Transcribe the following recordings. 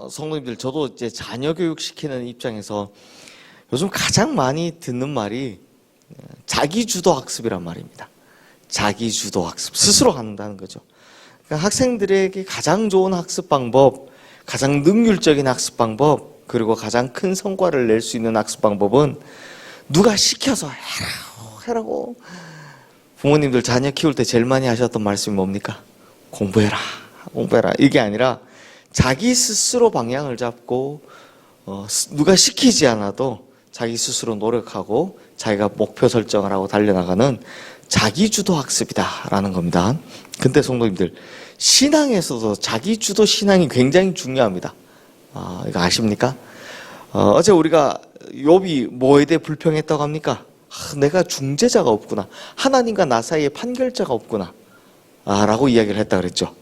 성도님들, 저도 이제 자녀 교육 시키는 입장에서 요즘 가장 많이 듣는 말이 자기주도 학습이란 말입니다. 자기주도 학습, 스스로 한다는 거죠. 그러니까 학생들에게 가장 좋은 학습 방법, 가장 능률적인 학습 방법, 그리고 가장 큰 성과를 낼 수 있는 학습 방법은 누가 시켜서 해라고. 부모님들 자녀 키울 때 제일 많이 하셨던 말씀이 뭡니까? 공부해라, 공부해라. 이게 아니라 자기 스스로 방향을 잡고 누가 시키지 않아도 자기 스스로 노력하고 자기가 목표 설정을 하고 달려나가는 자기주도 학습이다라는 겁니다. 근데 성도님들, 신앙에서도 자기주도 신앙이 굉장히 중요합니다. 이거 아십니까? 어제 우리가 욥이 뭐에 대해 불평했다고 합니까? 내가 중재자가 없구나. 하나님과 나 사이에 판결자가 없구나. 라고 이야기를 했다 그랬죠.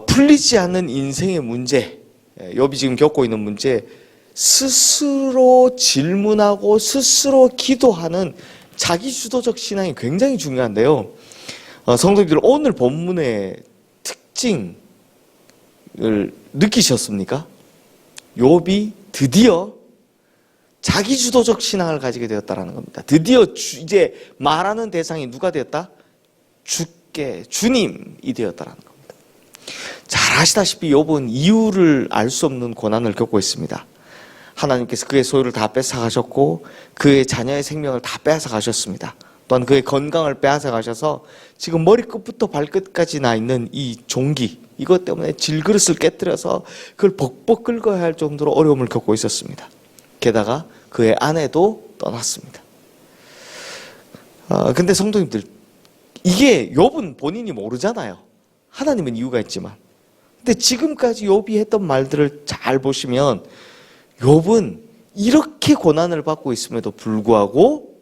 풀리지 않는 인생의 문제, 욥이 지금 겪고 있는 문제, 스스로 질문하고 스스로 기도하는 자기주도적 신앙이 굉장히 중요한데요. 성도님들, 오늘 본문의 특징을 느끼셨습니까? 욥이 드디어 자기주도적 신앙을 가지게 되었다는 겁니다. 드디어 이제 말하는 대상이 누가 되었다? 주님이 되었다는 겁니다. 잘 아시다시피 욥은 이유를 알 수 없는 고난을 겪고 있습니다. 하나님께서 그의 소유를 다 뺏어가셨고 그의 자녀의 생명을 다 빼앗아가셨습니다. 또한 그의 건강을 빼앗아가셔서 지금 머리끝부터 발끝까지 나 있는 이 종기, 이것 때문에 질그릇을 깨뜨려서 그걸 벅벅 긁어야 할 정도로 어려움을 겪고 있었습니다. 게다가 그의 아내도 떠났습니다. 근데 성도님들, 이게 욥은 본인이 모르잖아요. 하나님은 이유가 있지만. 근데 지금까지 욥이 했던 말들을 잘 보시면 욥은 이렇게 고난을 받고 있음에도 불구하고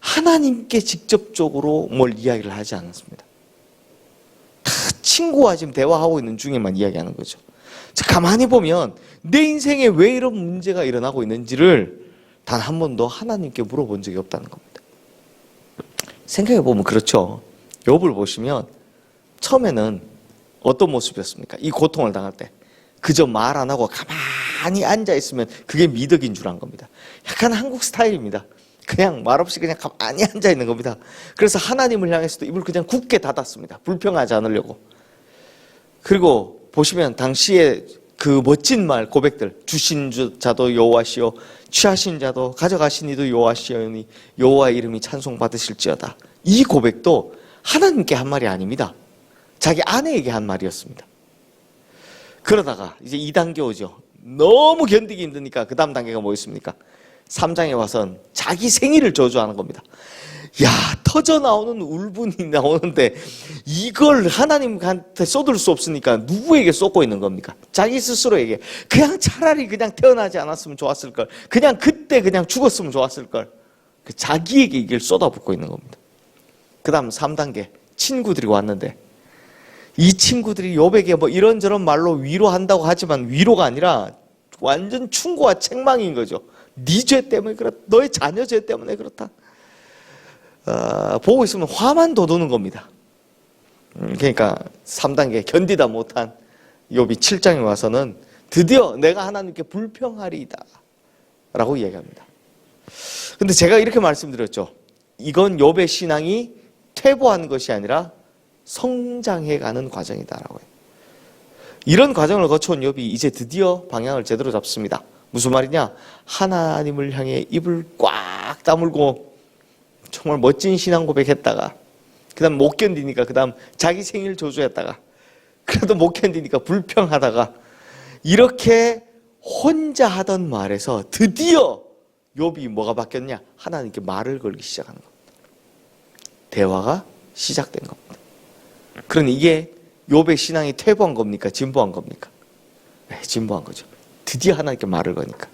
하나님께 직접적으로 뭘 이야기를 하지 않았습니다. 다 친구와 지금 대화하고 있는 중에만 이야기하는 거죠. 가만히 보면 내 인생에 왜 이런 문제가 일어나고 있는지를 단 한 번도 하나님께 물어본 적이 없다는 겁니다. 생각해 보면 그렇죠. 욥을 보시면 처음에는 어떤 모습이었습니까? 이 고통을 당할 때 그저 말 안 하고 가만히 앉아 있으면 그게 미덕인 줄 안 겁니다. 약간 한국 스타일입니다. 그냥 말없이 그냥 가만히 앉아 있는 겁니다. 그래서 하나님을 향해서도 입을 그냥 굳게 닫았습니다. 불평하지 않으려고. 그리고 보시면 당시에 그 멋진 말 고백들, 주신 자도 여호와시요 취하신 자도 가져가신 이도 여호와시오니 여호와의 이름이 찬송 받으실지어다. 이 고백도 하나님께 한 말이 아닙니다. 자기 아내에게 한 말이었습니다. 그러다가 이제 2단계 오죠. 너무 견디기 힘드니까 그 다음 단계가 뭐였습니까? 3장에 와선 자기 생일을 저주하는 겁니다. 야, 터져 나오는 울분이 나오는데 이걸 하나님한테 쏟을 수 없으니까 누구에게 쏟고 있는 겁니까? 자기 스스로에게. 그냥 차라리 그냥 태어나지 않았으면 좋았을 걸. 그냥 그때 그냥 죽었으면 좋았을 걸. 자기에게 이걸 쏟아붓고 있는 겁니다. 그 다음 3단계 친구들이 왔는데 이 친구들이 욥에게 뭐 이런저런 말로 위로한다고 하지만 위로가 아니라 완전 충고와 책망인 거죠. 네 죄 때문에 그렇다. 너의 자녀 죄 때문에 그렇다. 보고 있으면 화만 돋우는 겁니다. 그러니까 3단계 견디다 못한 욥이 7장에 와서는 드디어 내가 하나님께 불평하리이다 라고 이야기합니다. 근데 제가 이렇게 말씀드렸죠. 이건 욥의 신앙이 퇴보한 것이 아니라 성장해가는 과정이다라고요. 이런 과정을 거쳐온 욥이 이제 드디어 방향을 제대로 잡습니다. 무슨 말이냐? 하나님을 향해 입을 꽉 다물고 정말 멋진 신앙 고백했다가 그 다음 못 견디니까 그 다음 자기 생일 저주했다가 그래도 못 견디니까 불평하다가 이렇게 혼자 하던 말에서 드디어 욥이 뭐가 바뀌었냐? 하나님께 말을 걸기 시작하는 겁니다. 대화가 시작된 겁니다. 그러니 이게 욥의 신앙이 퇴보한 겁니까? 진보한 겁니까? 네, 진보한 거죠. 드디어 하나님께 말을 거니까.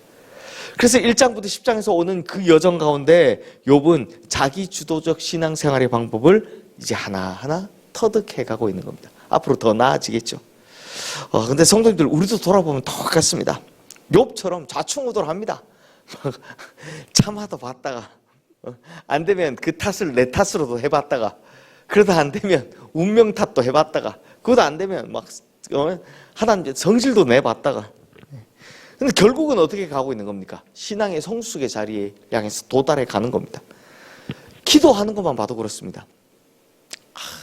그래서 1장부터 10장에서 오는 그 여정 가운데 욥은 자기 주도적 신앙생활의 방법을 이제 하나하나 터득해가고 있는 겁니다. 앞으로 더 나아지겠죠. 근데 성도님들, 우리도 돌아보면 똑같습니다. 욥처럼 좌충우돌합니다. 참아도 봤다가 안 되면 그 탓을 내 탓으로도 해봤다가 그러다 안 되면 운명 탓도 해봤다가 그것도 안 되면 막 하나님 성질도 내봤다가. 근데 결국은 어떻게 가고 있는 겁니까? 신앙의 성숙의 자리에 향해서 도달해 가는 겁니다. 기도하는 것만 봐도 그렇습니다.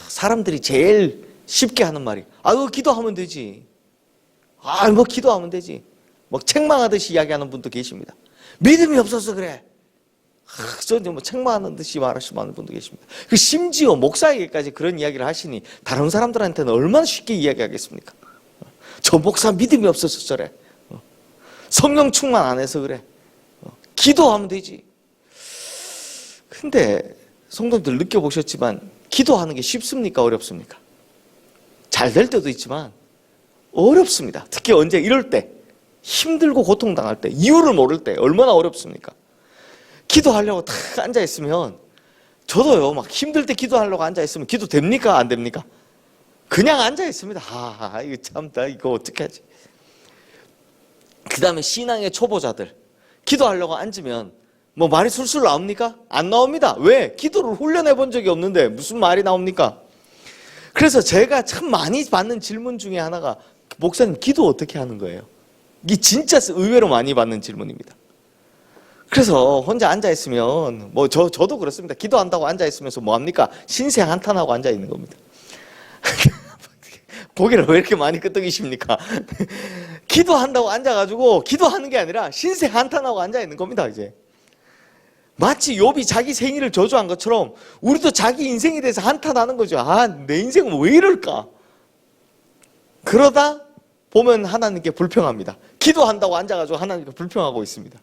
사람들이 제일 쉽게 하는 말이 그거 기도하면 되지. 뭐 기도하면 되지. 뭐 책망하듯이 이야기하는 분도 계십니다. 믿음이 없어서 그래. 뭐 책망하는 듯이 말하시는 분도 계십니다. 심지어 목사에게까지 그런 이야기를 하시니 다른 사람들한테는 얼마나 쉽게 이야기하겠습니까? 저 목사 믿음이 없어서 저래. 성령 충만 안 해서 그래. 기도하면 되지. 근데 성도님들 느껴보셨지만 기도하는 게 쉽습니까? 어렵습니까? 잘 될 때도 있지만 어렵습니다. 특히 언제 이럴 때 힘들고 고통당할 때 이유를 모를 때 얼마나 어렵습니까? 기도하려고 탁 앉아있으면 저도요 막 힘들 때 기도하려고 앉아있으면 기도 됩니까? 안 됩니까? 그냥 앉아있습니다. 이거 참 나 이거 어떻게 하지? 그 다음에 신앙의 초보자들 기도하려고 앉으면 뭐 말이 술술 나옵니까? 안 나옵니다. 왜? 기도를 훈련해 본 적이 없는데 무슨 말이 나옵니까? 그래서 제가 참 많이 받는 질문 중에 하나가 목사님 기도 어떻게 하는 거예요? 이게 진짜 의외로 많이 받는 질문입니다. 그래서 혼자 앉아있으면 뭐 저도 그렇습니다. 기도한다고 앉아있으면서 뭐합니까? 신세 한탄하고 앉아있는 겁니다. 고개를 왜 이렇게 많이 끄덕이십니까? 기도한다고 앉아가지고 기도하는 게 아니라 신세 한탄하고 앉아있는 겁니다. 이제 마치 욥이 자기 생일을 저주한 것처럼 우리도 자기 인생에 대해서 한탄하는 거죠. 내 인생은 왜 이럴까? 그러다 보면 하나님께 불평합니다. 기도한다고 앉아가지고 하나님께 불평하고 있습니다.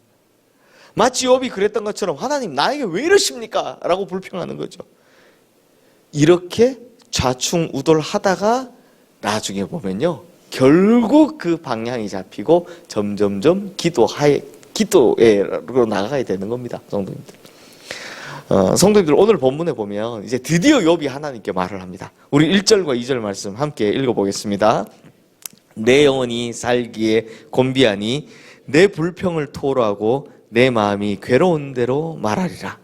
마치 욥이 그랬던 것처럼 하나님 나에게 왜 이러십니까? 라고 불평하는 거죠. 이렇게 좌충우돌하다가 나중에 보면요 결국 그 방향이 잡히고 점점점 기도로 나가야 되는 겁니다. 성도님들. 성도님들 오늘 본문에 보면 이제 드디어 욥이 하나님께 말을 합니다. 우리 1절과 2절 말씀 함께 읽어보겠습니다. 내 영혼이 살기에 곤비하니 내 불평을 토로하고 내 마음이 괴로운 대로 말하리라.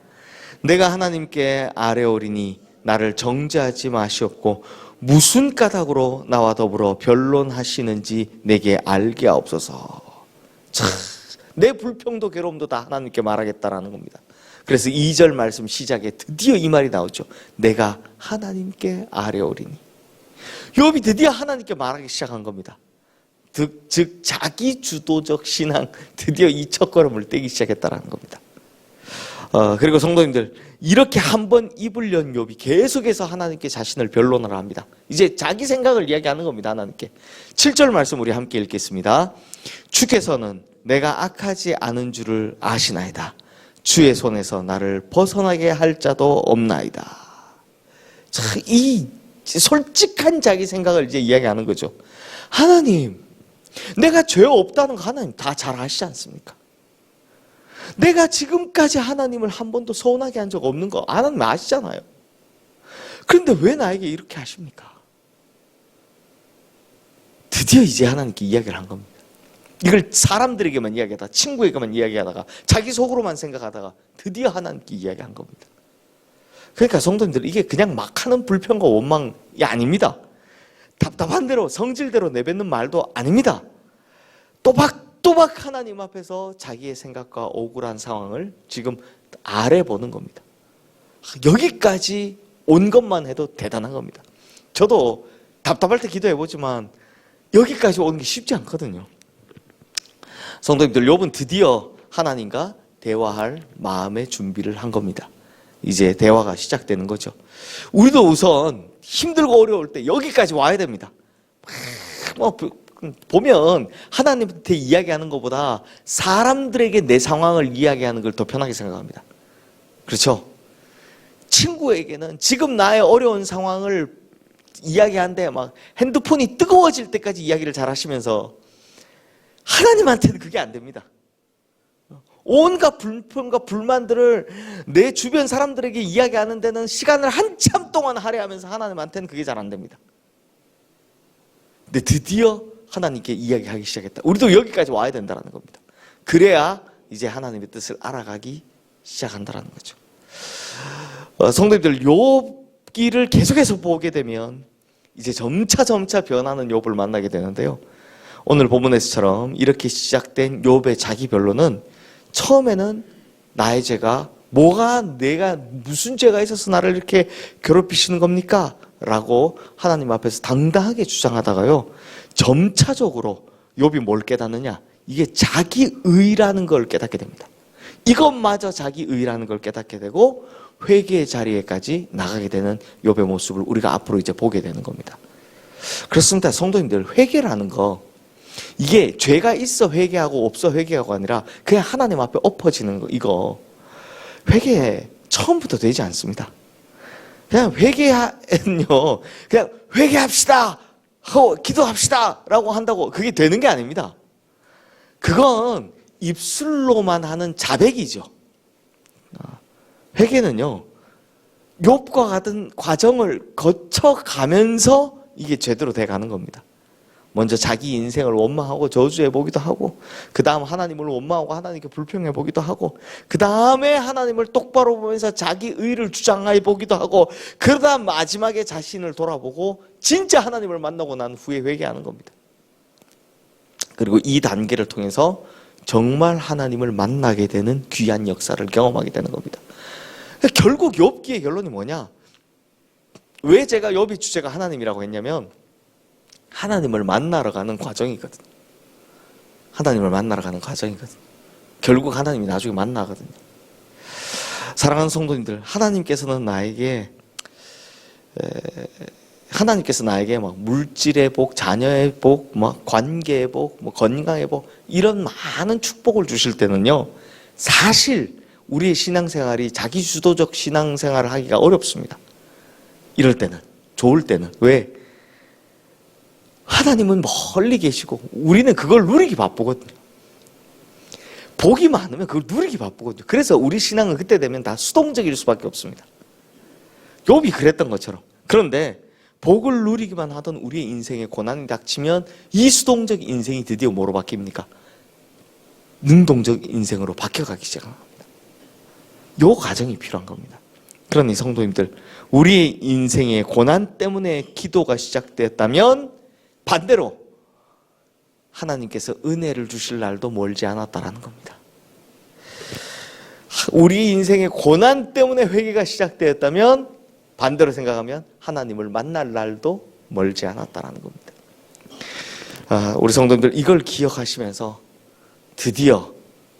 내가 하나님께 아뢰오리니 나를 정죄하지 마시옵고 무슨 까닭으로 나와 더불어 변론하시는지 내게 알게 하옵소서. 내 불평도 괴로움도 다 하나님께 말하겠다라는 겁니다. 그래서 2절 말씀 시작에 드디어 이 말이 나오죠. 내가 하나님께 아뢰오리니. 욥이 드디어 하나님께 말하기 시작한 겁니다. 즉 자기 주도적 신앙 드디어 이 첫걸음을 떼기 시작했다라는 겁니다. 그리고 성도님들 이렇게 한번 입을 연 욥이 계속해서 하나님께 자신을 변론을 합니다. 이제 자기 생각을 이야기하는 겁니다. 하나님께. 7절 말씀 우리 함께 읽겠습니다. 주께서는 내가 악하지 않은 줄을 아시나이다. 주의 손에서 나를 벗어나게 할 자도 없나이다. 이 솔직한 자기 생각을 이제 이야기하는 거죠. 하나님, 내가 죄 없다는 거 하나님 다 잘 아시지 않습니까? 내가 지금까지 하나님을 한 번도 서운하게 한 적 없는 거 하나님 아시잖아요. 그런데 왜 나에게 이렇게 하십니까? 드디어 이제 하나님께 이야기를 한 겁니다. 이걸 사람들에게만 이야기하다가 친구에게만 이야기하다가 자기 속으로만 생각하다가 드디어 하나님께 이야기한 겁니다. 그러니까 성도님들 이게 그냥 막 하는 불평과 원망이 아닙니다. 답답한 대로 성질대로 내뱉는 말도 아닙니다. 또박또박 하나님 앞에서 자기의 생각과 억울한 상황을 지금 아뢰보는 겁니다. 여기까지 온 것만 해도 대단한 겁니다. 저도 답답할 때 기도해보지만 여기까지 오는 게 쉽지 않거든요. 성도님들, 욥은 드디어 하나님과 대화할 마음의 준비를 한 겁니다. 이제 대화가 시작되는 거죠. 우리도 우선 힘들고 어려울 때 여기까지 와야 됩니다. 보면 하나님한테 이야기하는 것보다 사람들에게 내 상황을 이야기하는 걸 더 편하게 생각합니다. 그렇죠? 친구에게는 지금 나의 어려운 상황을 이야기하는데 막 핸드폰이 뜨거워질 때까지 이야기를 잘 하시면서 하나님한테는 그게 안 됩니다. 온갖 불평과 불만들을 내 주변 사람들에게 이야기하는 데는 시간을 한참 동안 할애하면서 하나님한테는 그게 잘 안 됩니다. 근데 드디어 하나님께 이야기하기 시작했다. 우리도 여기까지 와야 된다는 겁니다. 그래야 이제 하나님의 뜻을 알아가기 시작한다는 거죠. 성도님들, 욥기를 계속해서 보게 되면 이제 점차 변하는 욥을 만나게 되는데요. 오늘 본문에서처럼 이렇게 시작된 욥의 자기 변론은 처음에는 나의 죄가 내가 무슨 죄가 있어서 나를 이렇게 괴롭히시는 겁니까? 라고 하나님 앞에서 당당하게 주장하다가요, 점차적으로 욥이 뭘 깨닫느냐? 이게 자기의라는 걸 깨닫게 됩니다. 이것마저 자기의라는 걸 깨닫게 되고 회개의 자리에까지 나가게 되는 욥의 모습을 우리가 앞으로 이제 보게 되는 겁니다. 그렇습니다. 성도님들, 회개라는 거, 이게 죄가 있어 회개하고 없어 회개하고 아니라 그냥 하나님 앞에 엎어지는 거, 이거 회개 처음부터 되지 않습니다. 그냥 회개는요, 그냥 회개합시다 하고 기도합시다 라고 한다고 그게 되는 게 아닙니다. 그건 입술로만 하는 자백이죠. 회개는요, 욥과 같은 과정을 거쳐가면서 이게 제대로 돼가는 겁니다. 먼저 자기 인생을 원망하고 저주해보기도 하고, 그 다음 하나님을 원망하고 하나님께 불평해보기도 하고, 그 다음에 하나님을 똑바로 보면서 자기 의를 주장해보기도 하고, 그 다음 마지막에 자신을 돌아보고 진짜 하나님을 만나고 난 후에 회개하는 겁니다. 그리고 이 단계를 통해서 정말 하나님을 만나게 되는 귀한 역사를 경험하게 되는 겁니다. 결국 욥기의 결론이 뭐냐? 왜 제가 욥의 주제가 하나님이라고 했냐면, 하나님을 만나러 가는 과정이거든. 하나님을 만나러 가는 과정이거든. 결국 하나님이 나중에 만나거든요. 사랑하는 성도님들, 하나님께서 나에게 막 물질의 복, 자녀의 복, 막 관계의 복, 뭐 건강의 복, 이런 많은 축복을 주실 때는요, 사실 우리의 신앙생활이 자기주도적 신앙생활을 하기가 어렵습니다. 이럴 때는, 좋을 때는. 왜? 하나님은 멀리 계시고 우리는 그걸 누리기 바쁘거든요. 복이 많으면 그걸 누리기 바쁘거든요. 그래서 우리 신앙은 그때 되면 다 수동적일 수밖에 없습니다. 욥이 그랬던 것처럼. 그런데 복을 누리기만 하던 우리의 인생에 고난이 닥치면 이 수동적 인생이 드디어 뭐로 바뀝니까? 능동적 인생으로 바뀌어가기 시작합니다. 요 과정이 필요한 겁니다. 그러니 성도님들, 우리의 인생의 고난 때문에 기도가 시작됐다면 반대로 하나님께서 은혜를 주실 날도 멀지 않았다라는 겁니다. 우리 인생의 고난 때문에 회개가 시작되었다면 반대로 생각하면 하나님을 만날 날도 멀지 않았다라는 겁니다. 우리 성도님들, 이걸 기억하시면서 드디어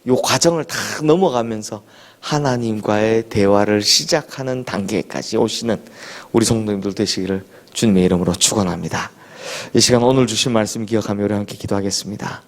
이 과정을 다 넘어가면서 하나님과의 대화를 시작하는 단계까지 오시는 우리 성도님들 되시기를 주님의 이름으로 축원합니다. 이 시간 오늘 주신 말씀 기억하며 우리 함께 기도하겠습니다.